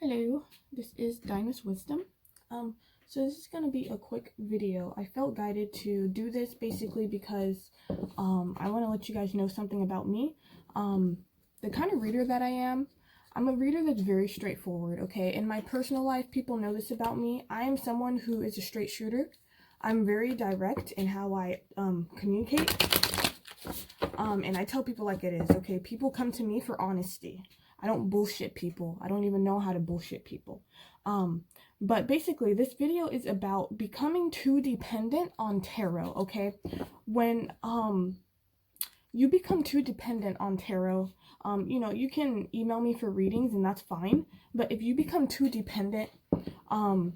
Hello, this is Dinah's Wisdom. So this is gonna be a quick video. I felt guided to do this basically because I want to let you guys know something about me. The kind of reader that I am, I'm a reader that's very straightforward, okay? In my personal life, people know this about me. I am someone who is a straight shooter. I'm very direct in how I communicate. And I tell people like it is, okay? People come to me for honesty. I don't bullshit people. I don't even know how to bullshit people. But basically, this video is about becoming too dependent on tarot, okay? When you become too dependent on tarot, you can email me for readings and that's fine. But if you become too dependent on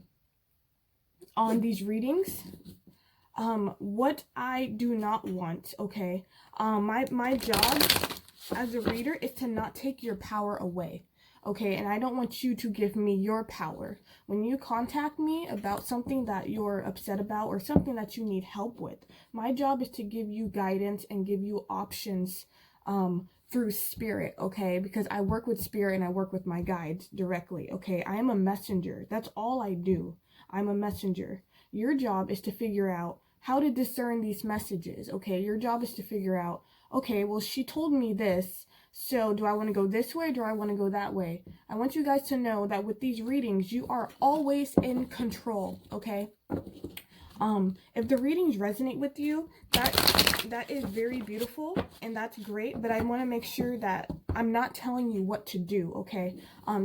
these readings, what I do not want, okay? My job as a reader is to not take your power away, okay? And I don't want you to give me your power. When you contact me about something that you're upset about or something that you need help with, my job is to give you guidance and give you options through Spirit, okay? Because I work with Spirit and I work with my guides directly, okay? I am a messenger. That's all I do. I'm a messenger. Your job is to figure out how to discern these messages, okay? Your job is to figure out, okay, well, she told me this, so do I want to go this way or do I want to go that way? I want you guys to know that with these readings, you are always in control, okay? If the readings resonate with you, that is very beautiful and that's great, but I want to make sure that I'm not telling you what to do, okay?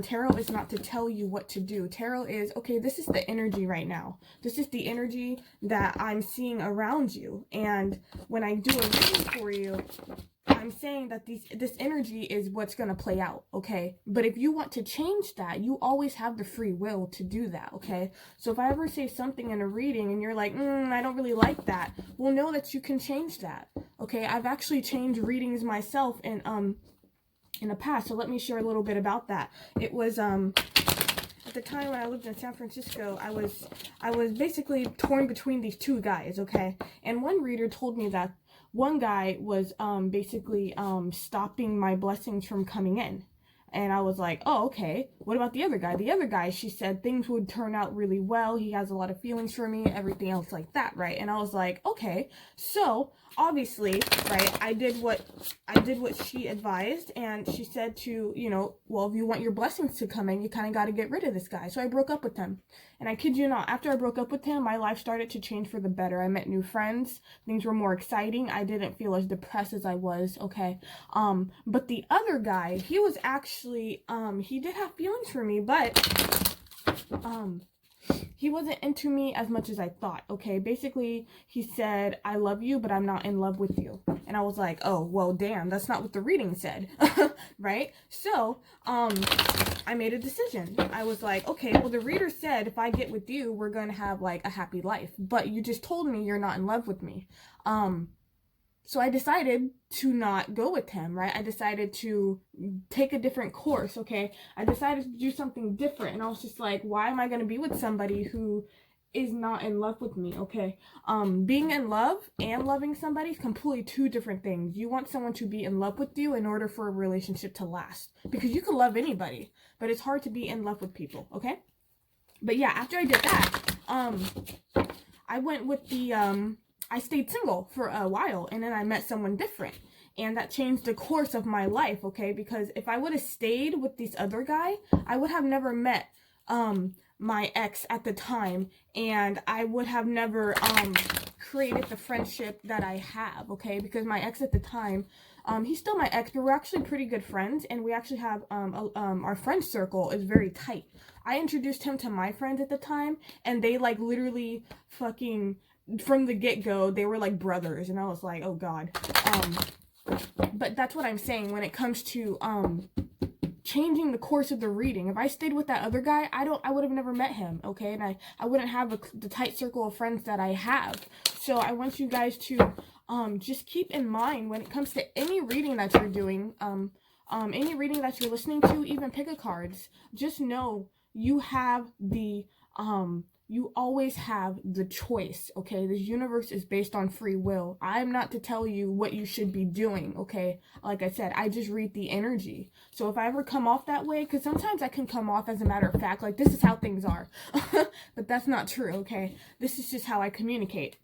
Tarot is not to tell you what to do. Tarot is, okay, this is the energy right now. This is the energy that I'm seeing around you. And when I do a reading for you, I'm saying that this energy is what's going to play out, okay? But if you want to change that, you always have the free will to do that, okay? So if I ever say something in a reading and you're like, I don't really like that, well, know that you can change that, okay? I've actually changed readings myself in the past, so let me share a little bit about that. It was, at the time when I lived in San Francisco, I was basically torn between these two guys, okay? And one reader told me that one guy was basically stopping my blessings from coming in. And I was like, oh, okay. What about the other guy? The other guy, she said things would turn out really well. He has a lot of feelings for me, everything else like that, right? And I was like, okay. So obviously, right, I did what she advised, and she said to, well, if you want your blessings to come in, you kind of got to get rid of this guy. So I broke up with him. And I kid you not, after I broke up with him, my life started to change for the better. I met new friends. Things were more exciting. I didn't feel as depressed as I was, okay? But the other guy, he was actually, he did have feelings for me, but, he wasn't into me as much as I thought, okay? Basically, he said, I love you, but I'm not in love with you. And I was like, oh, well, damn, that's not what the reading said, right? So, I made a decision. I was like, okay, well, the reader said if I get with you, we're going to have, like, a happy life. But you just told me you're not in love with me. So I decided to not go with him, right? I decided to take a different course, okay? I decided to do something different, and I was just like, why am I going to be with somebody who is not in love with me, okay? Being in love and loving somebody is completely two different things. You want someone to be in love with you in order for a relationship to last, because you can love anybody, but it's hard to be in love with people, okay? But yeah, after I did that, I went with the, I stayed single for a while, and then I met someone different, and that changed the course of my life, okay? Because if I would have stayed with this other guy, I would have never met my ex at the time, and I would have never created the friendship that I have, okay? Because my ex at the time, he's still my ex, but we're actually pretty good friends, and we actually have our friend circle is very tight. I introduced him to my friends at the time, and they like literally fucking from the get-go, they were like brothers, and I was like, oh god. But that's what I'm saying when it comes to changing the course of the reading. If I stayed with that other guy, I would have never met him, okay? And I wouldn't have the tight circle of friends that I have. So I want you guys to just keep in mind when it comes to any reading that you're doing, any reading that you're listening to, even pick-a cards, just know you have the you always have the choice, okay? This universe is based on free will. I'm not to tell you what you should be doing, okay? Like I said, I just read the energy. So if I ever come off that way, because sometimes I can come off as a matter of fact, like this is how things are. But that's not true, okay? This is just how I communicate.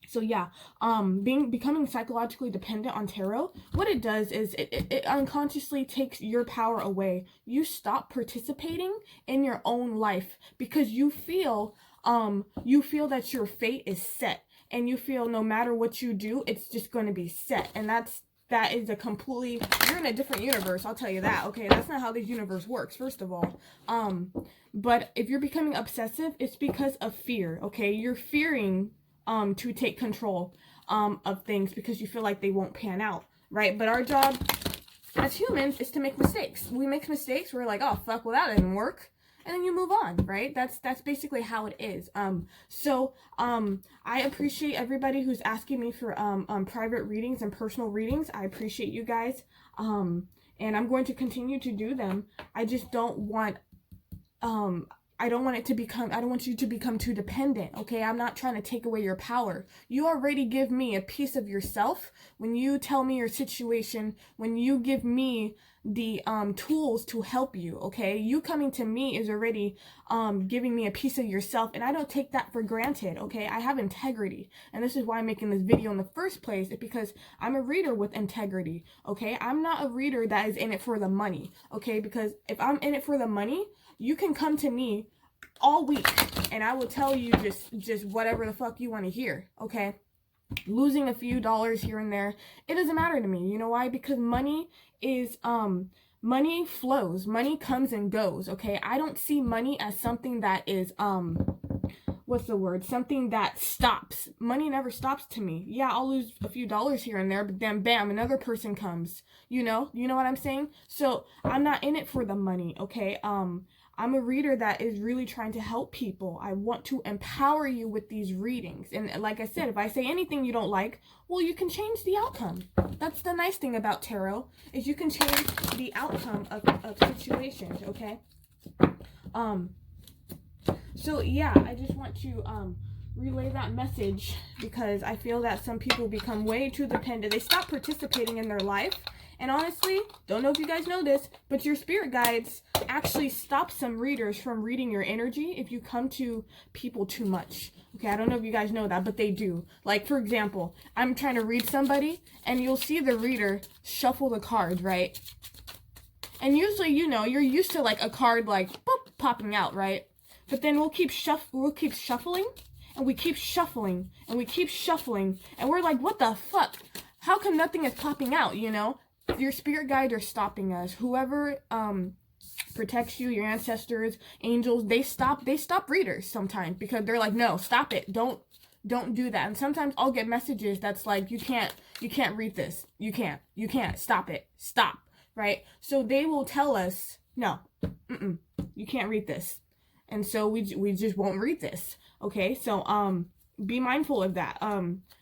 So yeah, becoming psychologically dependent on tarot, what it does is it unconsciously takes your power away. You stop participating in your own life because you feel that your fate is set, and you feel no matter what you do, it's just going to be set. And that is a completely, you're in a different universe, I'll tell you that, okay? That's not how this universe works, first of all. But if you're becoming obsessive, it's because of fear, okay? You're fearing to take control of things because you feel like they won't pan out, right? But our job as humans is to make mistakes. We make mistakes, we're like, oh fuck, well that didn't work, and then you move on, right? That's basically how it is. I appreciate everybody who's asking me for private readings and personal readings. I appreciate you guys, and I'm going to continue to do them. I just don't want I don't want you to become too dependent, okay? I'm not trying to take away your power. You already give me a piece of yourself when you tell me your situation, when you give me the tools to help you, okay? You coming to me is already giving me a piece of yourself, and I don't take that for granted, okay? I have integrity, and this is why I'm making this video in the first place, is because I'm a reader with integrity, okay? I'm not a reader that is in it for the money, okay? Because if I'm in it for the money, you can come to me all week and I will tell you just whatever the fuck you want to hear, okay? Losing a few dollars here and there, it doesn't matter to me. You know why? Because money is money flows, money comes and goes, okay? I don't see money as something that is what's the word? Something that stops. Money never stops to me. Yeah, I'll lose a few dollars here and there, but then bam, another person comes. You know what I'm saying? So I'm not in it for the money, okay? I'm a reader that is really trying to help people. I want to empower you with these readings. And like I said, if I say anything you don't like, well, you can change the outcome. That's the nice thing about tarot, is you can change the outcome of situations, okay? So yeah, I just want to relay that message because I feel that some people become way too dependent. They stop participating in their life. And honestly, don't know if you guys know this, but your spirit guides actually stop some readers from reading your energy if you come to people too much. Okay, I don't know if you guys know that, but they do. Like, for example, I'm trying to read somebody, and you'll see the reader shuffle the cards, right? And usually, you know, you're used to, like, a card, like, boop, popping out, right? But then we'll keep shuffling, and we keep shuffling, and we keep shuffling, and we're like, what the fuck? How come nothing is popping out, you know? Your spirit guides are stopping us. Whoever protects you, your ancestors, angels, they stop readers sometimes because they're like, no, stop it. Don't do that. And sometimes I'll get messages that's like, you can't read this. You can't. Stop it. Stop. Right? So they will tell us, no, you can't read this. And so we just won't read this. Okay? So be mindful of that.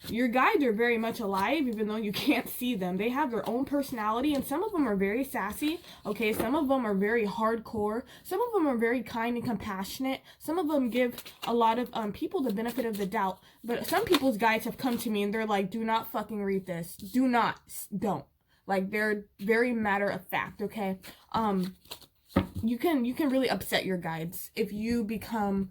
Your guides are very much alive, even though you can't see them. They have their own personality, and some of them are very sassy, okay? Some of them are very hardcore. Some of them are very kind and compassionate. Some of them give a lot of people the benefit of the doubt. But some people's guides have come to me, and they're like, do not fucking read this. Don't. Like, they're very matter of fact, okay? You can really upset your guides if you become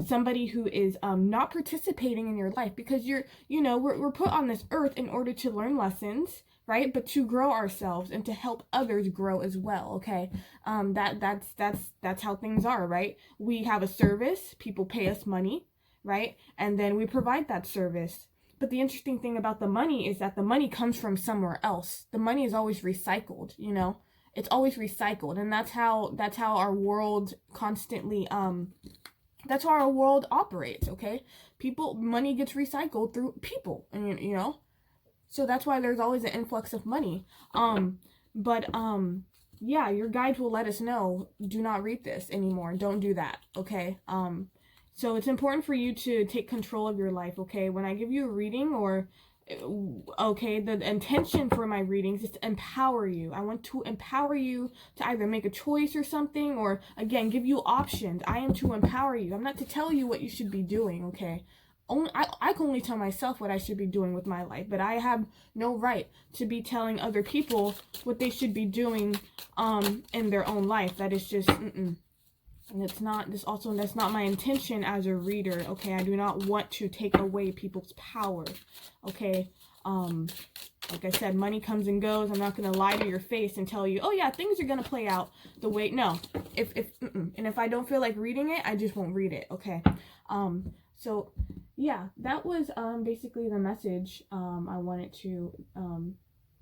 somebody who is not participating in your life, because we're put on this earth in order to learn lessons, right? But to grow ourselves and to help others grow as well, okay? That's how things are, right? We have a service, people pay us money, right? And then we provide that service. But the interesting thing about the money is that the money comes from somewhere else. The money is always recycled, you know? It's always recycled, and that's how our world constantly that's how our world operates, okay? Money gets recycled through people, and you know? So that's why there's always an influx of money. Yeah, your guides will let us know, do not read this anymore. Don't do that, okay? So it's important for you to take control of your life, okay? When I give you a reading or Okay, the intention for my readings is to empower you. I want to empower you to either make a choice or something, or again, give you options. I am to empower you. I'm not to tell you what you should be doing, okay? I can only tell myself what I should be doing with my life, but I have no right to be telling other people what they should be doing in their own life. That is just and it's not this also that's not my intention as a reader, okay? I do not want to take away people's power, okay? Like I said, money comes and goes. I'm not going to lie to your face and tell you, oh yeah, things are going to play out the way. No, and if I don't feel like reading it, I just won't read it, okay? So yeah, that was basically the message I wanted to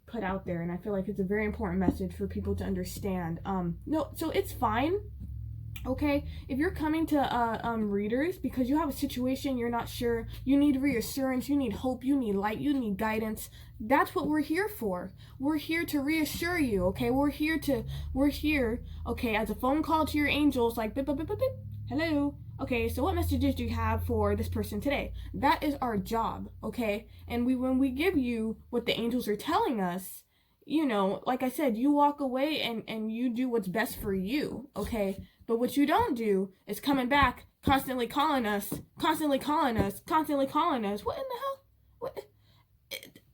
put out there, and I feel like it's a very important message for people to understand. No, so it's fine, okay, if you're coming to readers because you have a situation you're not sure, you need reassurance, you need hope, you need light, you need guidance. That's what we're here for. We're here to reassure you, okay? We're here, okay, as a phone call to your angels, like bip, bip, bip, bip, bip. Hello. Okay, so what messages do you have for this person today? That is our job, okay? And when we give you what the angels are telling us, you know, like I said, you walk away and you do what's best for you, okay? But what you don't do is coming back, constantly calling us. What in the hell?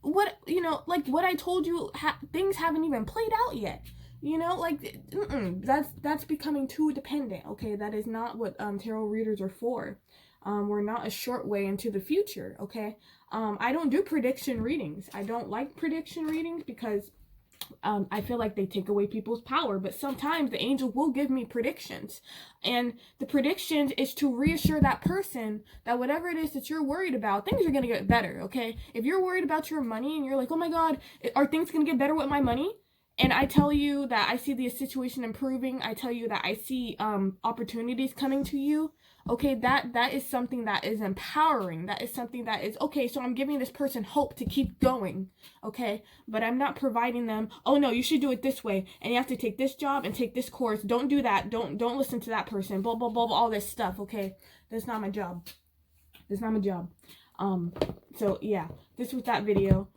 What you know, like what I told you, things haven't even played out yet. You know, like, that's becoming too dependent, okay? That is not what tarot readers are for. We're not a short way into the future, okay? I don't do prediction readings. I don't like prediction readings because I feel like they take away people's power, but sometimes the angel will give me predictions, and the predictions is to reassure that person that whatever it is that you're worried about, things are going to get better, okay? If you're worried about your money and you're like, oh my God, are things going to get better with my money? And I tell you that I see the situation improving, I tell you that I see opportunities coming to you, okay, that is something that is empowering. That is something that is, okay, so I'm giving this person hope to keep going, okay? But I'm not providing them, oh no, you should do it this way, and you have to take this job and take this course. Don't do that. Don't listen to that person. Blah, blah, blah, blah, all this stuff, okay? That's not my job. That's not my job. So yeah, this was that video.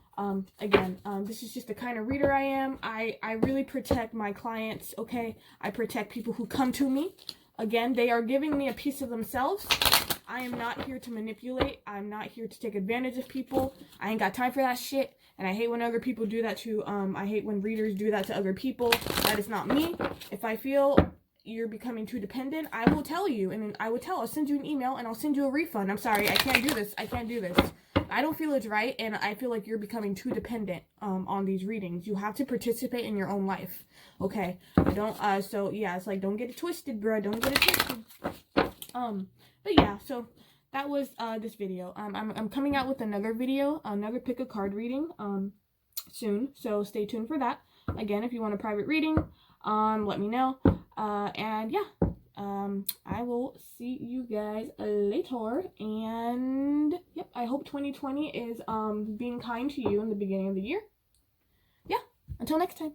Again, this is just the kind of reader I am. I really protect my clients, okay? I protect people who come to me. Again, they are giving me a piece of themselves. I am not here to manipulate. I'm not here to take advantage of people. I ain't got time for that shit. And I hate when other people do that to, I hate when readers do that to other people. That is not me. If I feel you're becoming too dependent, I will tell you. And I'll send you an email and I'll send you a refund. I'm sorry, I can't do this. I don't feel it's right, and I feel like you're becoming too dependent on these readings. You have to participate in your own life, okay? So yeah, it's like, don't get it twisted, bro. Don't get it twisted. But yeah, so that was this video. I'm coming out with another video, another pick a card reading soon, so stay tuned for that. Again, if you want a private reading, let me know. And yeah. I will see you guys later, and yep, I hope 2020 is being kind to you in the beginning of the year. Yeah, until next time.